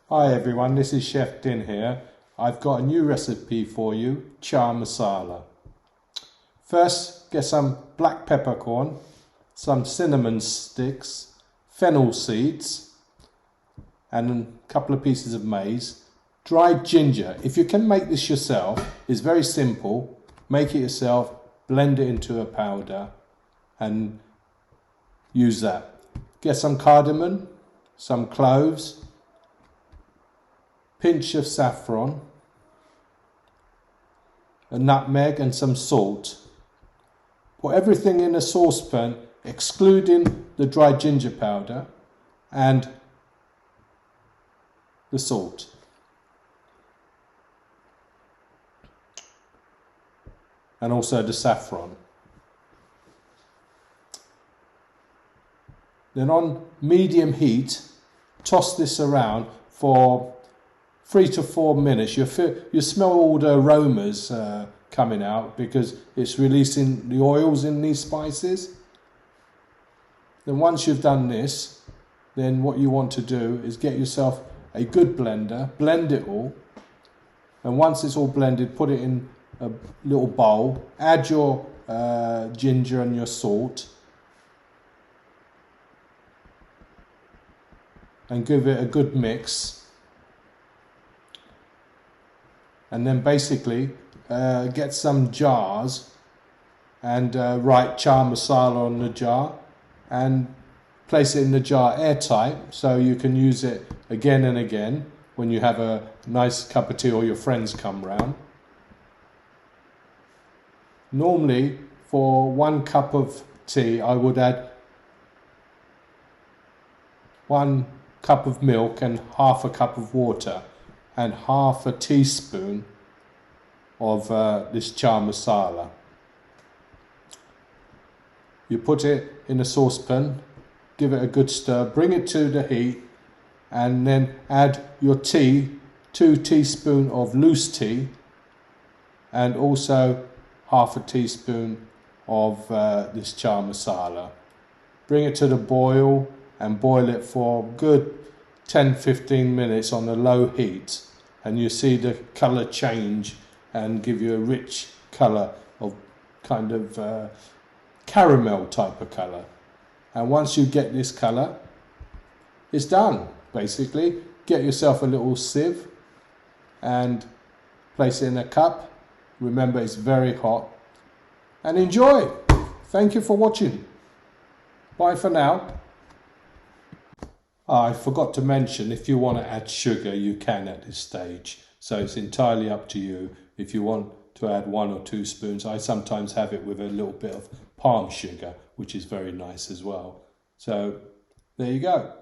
Hi everyone, this is Chef Din here. I've got a new recipe for you, Chai Massala. First, get some black peppercorn, some cinnamon sticks, fennel seeds, and a couple of pieces of maize. Dried ginger. If you can make this yourself, it's very simple. Make it yourself, blend it into a powder, and use that. Get some cardamom, some cloves, pinch of saffron, a nutmeg and some salt. Put everything in a saucepan, excluding the dried ginger powder and the salt. And also the saffron. Then on medium heat, toss this around for 3 to 4 minutes. You smell all the aromas coming out because it's releasing the oils in these spices. Then once you've done this, then what you want to do is get yourself a good blender, blend it all, and once it's all blended, put it in a little bowl, add your ginger and your salt, and give it a good mix. And then basically get some jars and write Chai Massala on the jar and place it in the jar airtight so you can use it again and again when you have a nice cup of tea or your friends come round. Normally for 1 cup of tea I would add 1 cup of milk and half a cup of water and half a teaspoon of this Chai Massala. You put it in a saucepan, give it a good stir, bring it to the heat, and then add your tea, 2 teaspoons of loose tea, and also half a teaspoon of this Chai Massala. Bring it to the boil and boil it for good 10-15 minutes on a low heat, and you see the colour change and give you a rich colour of kind of caramel type of colour. And once you get this colour, it's done basically. Get yourself a little sieve and place it in a cup. Remember, it's very hot, and enjoy. Thank you for watching. Bye for now. I forgot to mention, if you want to add sugar, you can at this stage. So it's entirely up to you. If you want to add 1 or 2 spoons, I sometimes have it with a little bit of palm sugar, which is very nice as well. So there you go.